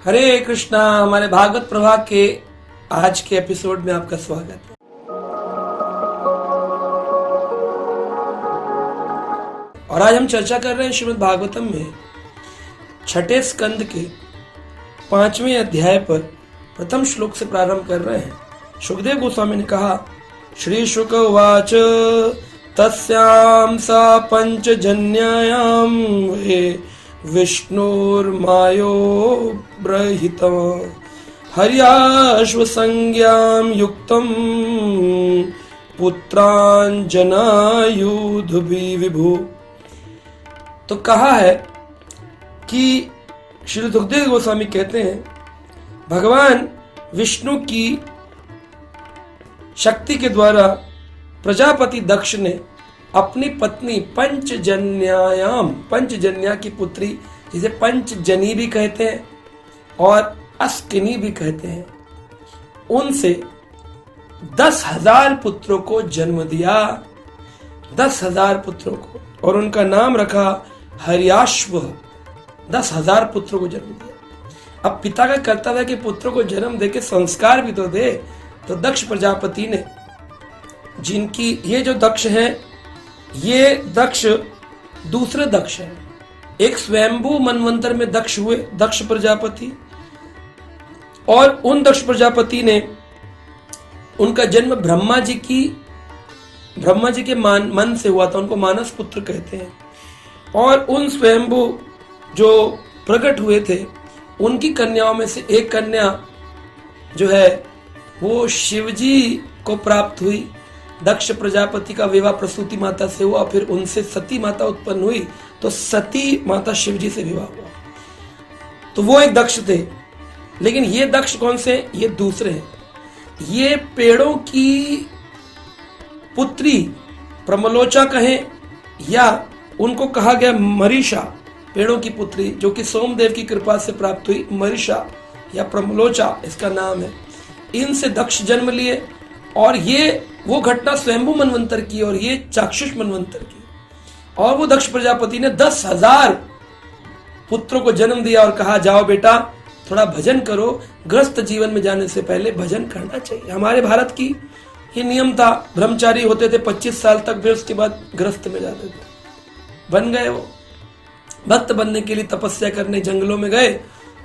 हरे कृष्णा। हमारे भागवत प्रभाग के आज के एपिसोड में आपका स्वागत है। और आज हम चर्चा कर रहे हैं श्रीमद् भागवतम में छठे स्कंद के 5वें अध्याय पर प्रथम श्लोक से प्रारंभ कर रहे हैं। सुखदेव गोस्वामी ने कहा, श्री शुक उवाच तस्यां सा पंचजन्यायां वे विष्णुर्मायो ब्रहितम् हर्याश्वसंज्ञां युक्तं पुत्रांजनायुधुभि विभु। तो कहा है कि श्री सुखदेव गोस्वामी कहते हैं, भगवान विष्णु की शक्ति के द्वारा प्रजापति दक्ष ने अपनी पत्नी पंचजन्यायाम, पंचजन्या की पुत्री जिसे पंचजनी भी कहते हैं और अस्किनी भी कहते हैं, उनसे 10,000 पुत्रों को जन्म दिया। 10,000 पुत्रों को, और उनका नाम रखा हर्याश्व। 10,000 पुत्रों को जन्म दिया। अब पिता का कर्तव्य है कि पुत्रों को जन्म देके संस्कार भी तो दे। तो दक्ष प्रजापति ने, जिनकी ये जो दक्ष है, ये दक्ष दूसरे दक्ष हैं। एक स्वयंभू मनवंतर में दक्ष हुए दक्ष प्रजापति, और उन दक्ष प्रजापति ने, उनका जन्म ब्रह्मा जी के मन से हुआ था। उनको मानस पुत्र कहते हैं। और उन स्वयंभू जो प्रकट हुए थे, उनकी कन्याओं में से एक कन्या जो है वो शिवजी को प्राप्त हुई। दक्ष प्रजापति का विवाह प्रसूति माता से हुआ, फिर उनसे सती माता उत्पन्न हुई, तो सती माता शिवजी से विवाह हुआ। तो वो एक दक्ष थे। लेकिन ये दक्ष कौन से? ये दूसरे हैं। ये पेड़ों की पुत्री प्रमलोचा कहें, या उनको कहा गया मरीषा, पेड़ों की पुत्री, जो कि सोमदेव की कृपा से प्राप्त हुई। मरीषा या प्रमलोचा इसका नाम है। इनसे दक्ष जन्म लिए, और ये वो घटना स्वयंभू मनवंतर की और ये चाक्षुष मनवंतर की। और वो दक्ष प्रजापति ने 10,000 पुत्रों को जन्म दिया और कहा, जाओ बेटा थोड़ा भजन करो। गृहस्थ जीवन में जाने से पहले भजन करना चाहिए। हमारे भारत की ये नियम था। ब्रह्मचारी होते थे 25 साल तक, फिर उसके बाद गृहस्थ में जाते थे। बन गए वो भक्त बनने के लिए तपस्या करने जंगलों में गए।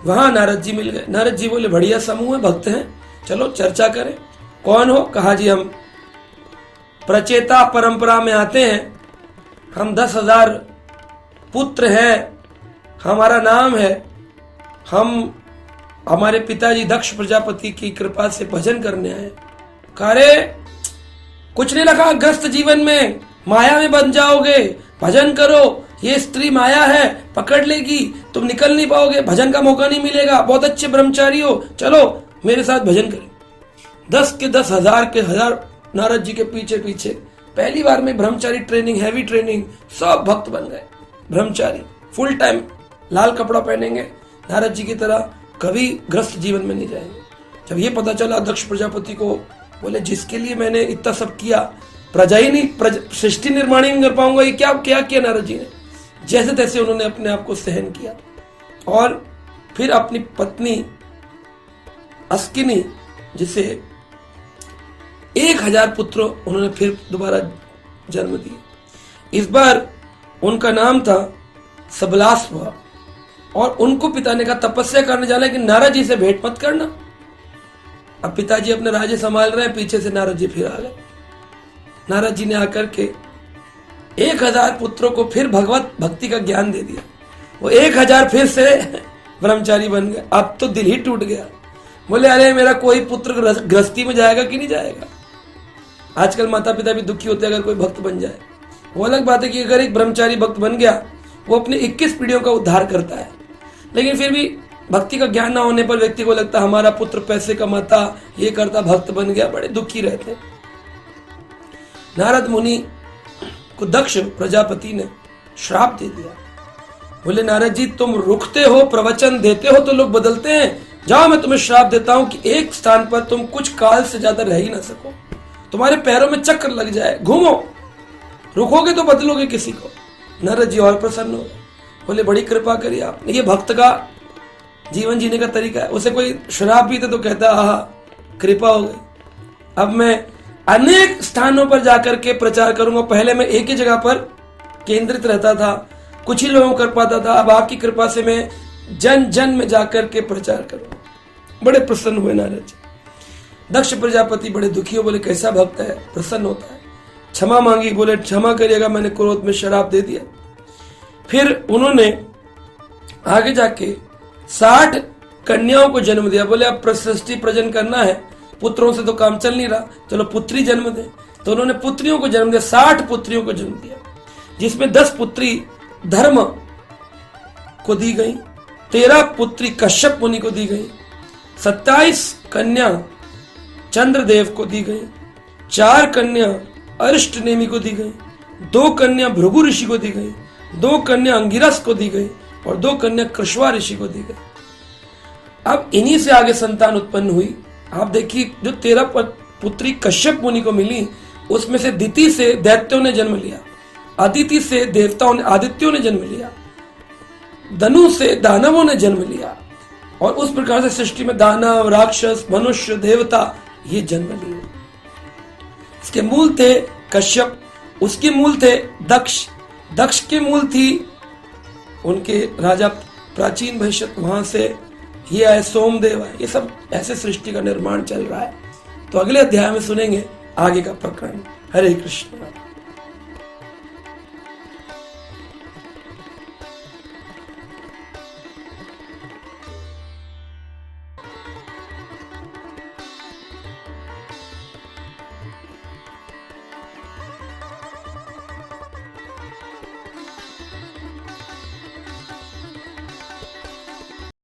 वहां नारद जी मिल गए। नारद जी बोले, बढ़िया समूह है, भक्त हैं, चलो चर्चा करें। कौन हो? कहा, जी हम प्रचेता परंपरा में आते हैं, हम 10,000 पुत्र हैं, हमारा नाम है, हम हमारे पिताजी दक्ष प्रजापति की कृपा से भजन करने आए। कहा, रे कुछ नहीं लगा, ग्रस्त जीवन में माया में बन जाओगे, भजन करो, ये स्त्री माया है, पकड़ लेगी, तुम निकल नहीं पाओगे, भजन का मौका नहीं मिलेगा, बहुत अच्छे ब्रह्मचारी हो, चलो मेरे साथ भजन करें। 10 के 10,000 के 1000 नारद जी के पीछे पीछे। पहली बार में ब्रह्मचारी ट्रेनिंग, हैवी ट्रेनिंग, सब भक्त बन गए। ब्रह्मचारी फुल टाइम लाल कपड़ा पहनेंगे, नारद जी की तरह, कभी ग्रस्त जीवन में नहीं जाएंगे। जब ये पता चला दक्ष प्रजापति को, बोले जिसके लिए मैंने इतना सब किया, प्रजा ही नहीं, सृष्टि निर्माण ही नहीं कर पाऊंगा, ये क्या किया नारद जी ने। जैसे तैसे उन्होंने अपने आप को सहन किया, और फिर अपनी पत्नी अस्किनी, जिसे 1000 पुत्र उन्होंने फिर दोबारा जन्म दिए। इस बार उनका नाम था सबलास्व, और उनको पिता ने कहा तपस्या करने जाना, कि नारद जी से भेंट मत करना। अब पिताजी अपने राज्य संभाल रहे हैं, पीछे से नारद जी फिर आ गए। नारद जी ने आकर के 1000 पुत्रों को फिर भगवत भक्ति का ज्ञान दे दिया। वो 1000 फिर से ब्रह्मचारी बन गए। अब तो दिल ही टूट गया। बोले, अरे मेरा कोई पुत्र गृहस्थी में जाएगा कि नहीं जाएगा। आजकल माता पिता भी दुखी होते हैं अगर कोई भक्त बन जाए। वो अलग बात है कि अगर एक ब्रह्मचारी भक्त बन गया, वो अपने 21 पीढ़ियों का उद्धार करता है। लेकिन फिर भी भक्ति का ज्ञान ना होने पर व्यक्ति को लगता हमारा पुत्र पैसे कमाता, ये करता, भक्त बन गया, बड़े दुखी रहते। नारद मुनि को दक्ष प्रजापति ने श्राप दे दिया। बोले, नारद जी तुम रुकते हो, प्रवचन देते हो तो लोग बदलते हैं, जाओ मैं तुम्हें श्राप देता हूं कि एक स्थान पर तुम कुछ काल से ज्यादा रह ही ना सको, तुम्हारे पैरों में चक्कर लग जाए, घूमो, रुकोगे तो बदलोगे किसी को। नारद जी और प्रसन्न हो, बोले बड़ी कृपा करी आपने, ये भक्त का जीवन जीने का तरीका है। उसे कोई शराब पीते तो कहता आहा कृपा हो गई। अब मैं अनेक स्थानों पर जाकर के प्रचार करूंगा। पहले मैं एक ही जगह पर केंद्रित रहता था, कुछ ही लोगों को कर पाता था। अब आपकी कृपा से मैं जन जन में जाकर के प्रचार करूंगा। बड़े प्रसन्न हुए नारद जी। दक्ष प्रजापति बड़े दुखी हो, बोले कैसा भक्त है, प्रसन्न होता है। क्षमा मांगी, बोले क्षमा करिएगा, मैंने क्रोध में शराब दे दिया। फिर उन्होंने आगे जाके 60 कन्याओं को जन्म दिया। बोले अब सृष्टि प्रजन करना है, पुत्रों से तो काम चल नहीं रहा, चलो पुत्री जन्म दे। तो उन्होंने पुत्रियों को जन्म दिया, 60 पुत्रियों को जन्म दिया, जिसमें 10 पुत्री धर्म को दी गई, 13 पुत्री कश्यप मुनि को दी गई, 27 कन्या चंद्रदेव को दी गई, 4 कन्या अरिष्ट नेमि को दी गई, 2 कन्या भृगु ऋषि को दी गई, 2 कन्या अंगिरस को दी गई और 2 कन्या कृष्वा ऋषि को दी गई। अब इन्हीं से आगे संतान उत्पन्न हुई। आप देखिए जो 13 पुत्री कश्यप मुनि को मिली, उसमें से दिति से दैत्यों ने जन्म लिया, अदिति से देवताओं ने आदित्यों ने जन्म लिया, धनु से दानवों ने जन्म लिया और उस प्रकार से सृष्टि में दानव, राक्षस, मनुष्य, देवता ये जन्म लिए। इसके मूल थे कश्यप, उसके मूल थे दक्ष, दक्ष के मूल थी उनके राजा प्राचीन भविष्य, वहां से ये आए सोमदेव आए। ये सब ऐसे सृष्टि का निर्माण चल रहा है। तो अगले अध्याय में सुनेंगे आगे का प्रकरण। हरे कृष्ण।